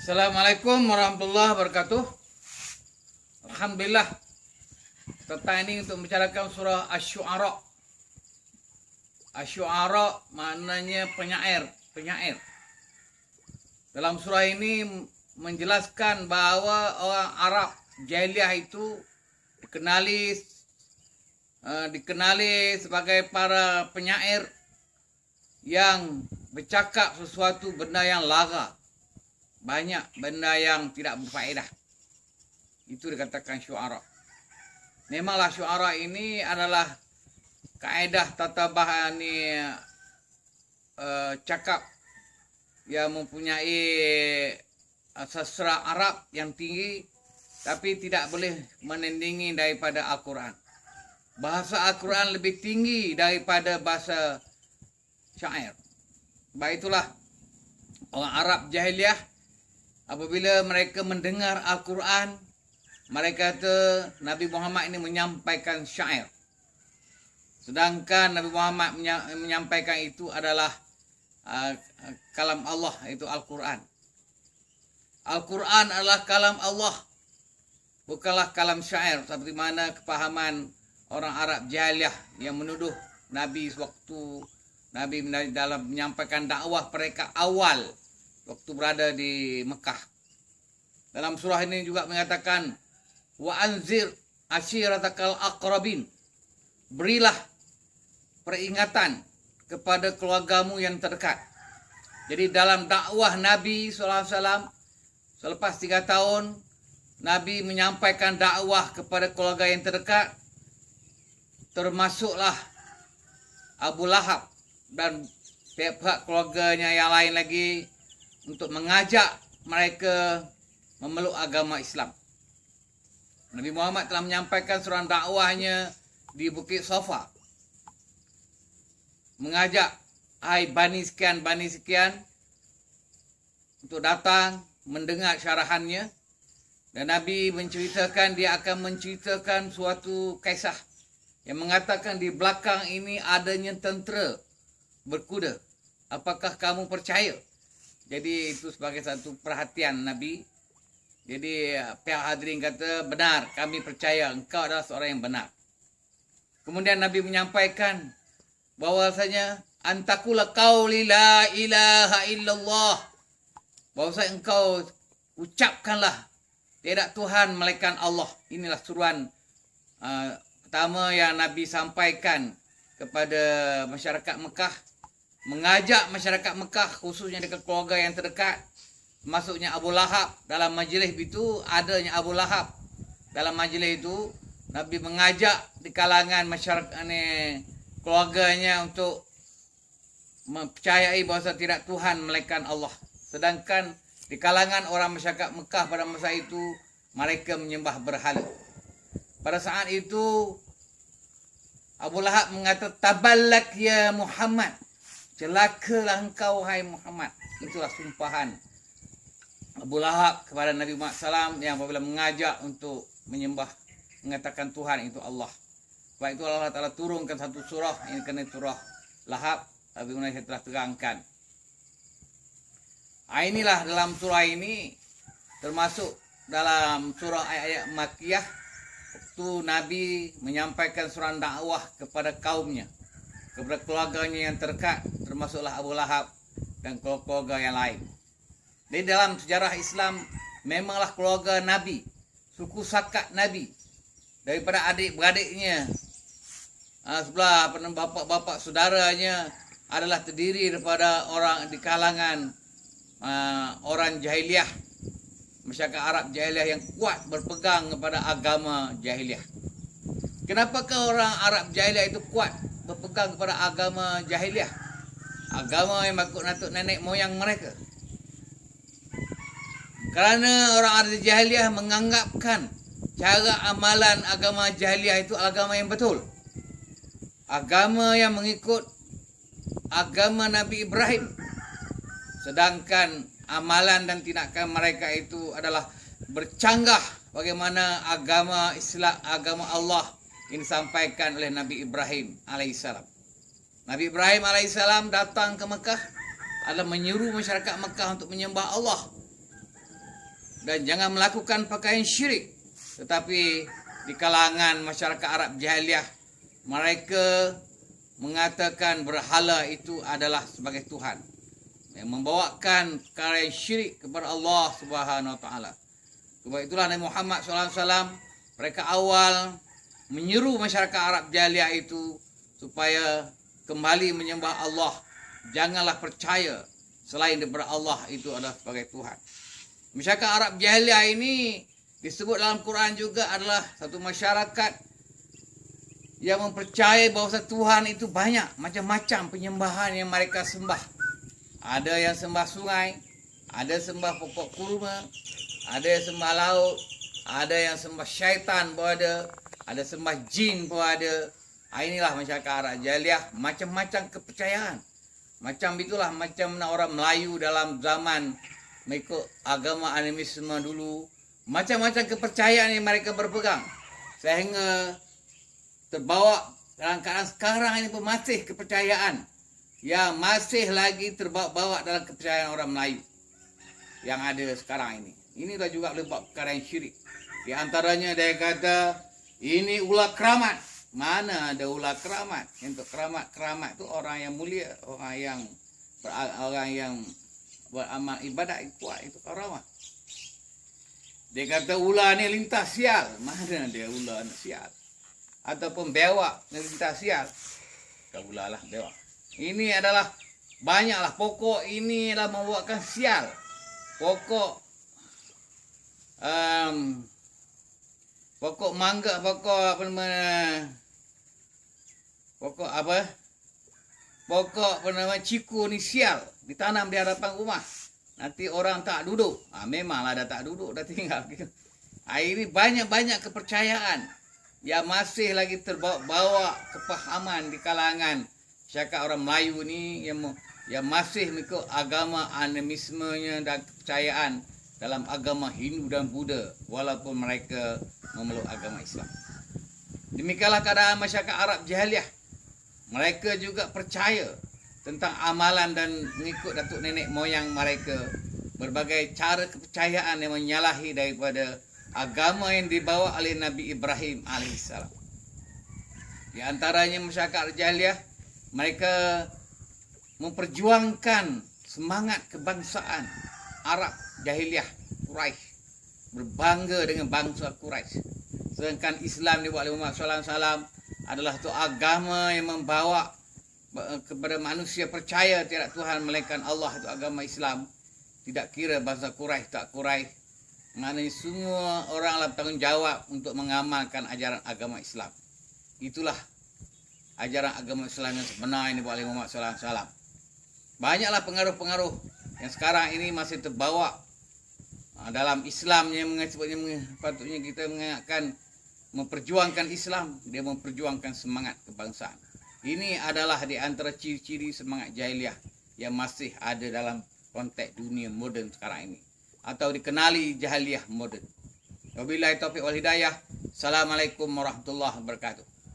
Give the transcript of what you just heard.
Assalamualaikum warahmatullahi wabarakatuh. Alhamdulillah, petang ini untuk membicarakan surah Asy-Syu'ara. Asy-Syu'ara maknanya penyair. Dalam surah ini menjelaskan bahawa orang Arab jahiliyah itu dikenali sebagai para penyair yang bercakap sesuatu benda yang lara, banyak benda yang tidak berfaedah. Itu dikatakan syu'ara. Memanglah syu'ara ini adalah kaedah tata bahani cakap yang mempunyai sastra Arab yang tinggi, tapi tidak boleh menandingi daripada Al-Quran. Bahasa Al-Quran lebih tinggi daripada bahasa syair. Baik itulah orang Arab jahiliyah, apabila mereka mendengar Al-Quran, mereka kata Nabi Muhammad ini menyampaikan syair. Sedangkan Nabi Muhammad menyampaikan itu adalah kalam Allah, itu Al-Quran. Al-Quran adalah kalam Allah, bukanlah kalam syair seperti mana kepahaman orang Arab jahiliyah yang menuduh Nabi sewaktu Nabi dalam menyampaikan dakwah mereka awal waktu berada di Mekah. Dalam surah ini juga mengatakan wa anzir ashiratakal aqrabin. Berilah peringatan kepada keluargamu yang terdekat. Jadi dalam dakwah Nabi SAW, selepas 3 tahun Nabi menyampaikan dakwah kepada keluarga yang terdekat, termasuklah Abu Lahab dan pihak-pihak keluarganya yang lain lagi, untuk mengajak mereka memeluk agama Islam. Nabi Muhammad telah menyampaikan surah dakwahnya di Bukit Safa, mengajak hai bani sekian untuk datang mendengar syarahannya. Dan Nabi menceritakan, dia akan menceritakan suatu kisah yang mengatakan di belakang ini adanya tentera berkuda. Apakah kamu percaya? Jadi itu sebagai satu perhatian Nabi. Jadi pihak hadirin kata, benar, kami percaya engkau adalah seorang yang benar. Kemudian Nabi menyampaikan bahwasanya antakula qauli la ilaha illallah, bahwasanya engkau ucapkanlah tidak Tuhan melainkan Allah. Inilah suruhan pertama yang Nabi sampaikan kepada masyarakat Mekah, mengajak masyarakat Mekah khususnya dekat keluarga yang terdekat, masuknya Abu Lahab. Dalam majlis itu adanya Abu Lahab. Dalam majlis itu Nabi mengajak di kalangan masyarakat keluarganya untuk mempercayai bahawa tidak Tuhan melainkan Allah. Sedangkan di kalangan orang masyarakat Mekah pada masa itu, mereka menyembah berhala. Pada saat itu Abu Lahab mengatakan, taballak ya Muhammad, celakalah engkau hai Muhammad. Itulah sumpahan Abu Lahab kepada Nabi Muhammad SAW yang apabila mengajak untuk menyembah, mengatakan Tuhan itu Allah. Sebab itu Allah Ta'ala turunkan satu surah, ini kena surah Lahab, tapi saya telah terangkan. Inilah dalam surah ini, termasuk dalam surah ayat-ayat Makkiyah, waktu Nabi menyampaikan surah dakwah kepada kaumnya, kepada keluarganya yang terdekat, termasuklah Abu Lahab dan keluarga yang lain. Di dalam sejarah Islam, memanglah keluarga Nabi, suku sakat Nabi, daripada adik-beradiknya, sebelah bapak-bapak saudaranya adalah terdiri daripada orang di kalangan orang jahiliyah, masyarakat Arab jahiliyah yang kuat berpegang kepada agama jahiliyah. Kenapakah orang Arab jahiliyah itu kuat berpegang kepada agama jahiliyah? Agama yang makut-nakut nenek moyang mereka. Kerana orang Arab jahiliyah menganggapkan cara amalan agama jahiliyah itu agama yang betul. Agama yang mengikut agama Nabi Ibrahim. Sedangkan amalan dan tindakan mereka itu adalah bercanggah bagaimana agama Islam, agama Allah yang disampaikan oleh Nabi Ibrahim alaihissalam. Nabi Ibrahim alaihissalam datang ke Mekah adalah menyuruh masyarakat Mekah untuk menyembah Allah. dan jangan melakukan pakaian syirik. Tetapi di kalangan masyarakat Arab jahiliyah, mereka mengatakan berhala itu adalah sebagai Tuhan, yang membawakan perkara yang syirik kepada Allah Subhanahu Wa Taala. Sebab itulah Nabi Muhammad SAW, mereka awal menyeru masyarakat Arab jahiliyah itu supaya kembali menyembah Allah. Janganlah percaya selain daripada Allah itu adalah sebagai Tuhan. Masyarakat Arab jahiliyah ini disebut dalam Quran juga adalah satu masyarakat yang mempercayai bahawa Tuhan itu banyak macam-macam penyembahan yang mereka sembah. Ada yang sembah sungai, ada sembah pokok kurma, ada yang sembah laut, ada yang sembah syaitan pun ada sembah jin pun ada. Inilah masyarakat Arab jahiliyah, macam-macam kepercayaan. Macam itulah macam orang Melayu dalam zaman mengikut agama animisme dulu. Macam-macam kepercayaan yang mereka berpegang. Sehingga terbawa dalam keadaan sekarang ini pun masih kepercayaan yang masih lagi terbawa dalam kepercayaan orang Melayu yang ada sekarang ini. Inilah juga boleh buat perkara yang syirik. Di antaranya dia kata ini ular keramat. Mana ada ular keramat? Untuk keramat itu orang yang mulia, orang yang beramal ibadat kuat, itu keramat. Dia kata ular ni lintas sial. Mana dia ular nak sial? Ataupun bewak ni lintas sial. Kau ular lah bewak. Ini adalah banyaklah pokok ini adalah membuatkan sial. Pokok pokok mangga, pokok apa nama? Pokok apa? Pokok apa nama ciku ni sial, ditanam di hadapan rumah. Nanti orang tak duduk. Memanglah dah tak duduk, dah tinggal. Ini banyak-banyak kepercayaan yang masih lagi terbawa kepahaman di kalangan masyarakat orang Melayu ni yang masih mengikut agama animismenya dan kepercayaan dalam agama Hindu dan Buddha, walaupun mereka memeluk agama Islam. Demikianlah keadaan masyarakat Arab jahiliyah. Mereka juga percaya tentang amalan dan mengikut datuk nenek moyang mereka. Berbagai cara kepercayaan yang menyalahi daripada agama yang dibawa oleh Nabi Ibrahim AS. Di antaranya masyarakat Arab jahiliyah, mereka memperjuangkan semangat kebangsaan Arab jahiliyah Quraisy, berbangga dengan bangsa Quraisy. Sedangkan Islam dibuat oleh Muhammad SAW adalah satu agama yang membawa kepada manusia percaya tiada Tuhan melainkan Allah, itu agama Islam. Tidak kira bangsa Quraisy tak Quraisy, maknanya semua orang bertanggungjawab untuk mengamalkan ajaran agama Islam. Itulah ajaran agama Islam yang sebenar yang dibuat oleh Muhammad SAW. Banyaklah pengaruh-pengaruh yang sekarang ini masih terbawa dalam Islam yang patutnya kita mengingatkan memperjuangkan Islam, dia memperjuangkan semangat kebangsaan. Ini adalah di antara ciri-ciri semangat jahiliyah yang masih ada dalam konteks dunia moden sekarang ini, atau dikenali jahiliyah moden. Wabillahi taufiq wal hidayah. Assalamualaikum warahmatullahi wabarakatuh.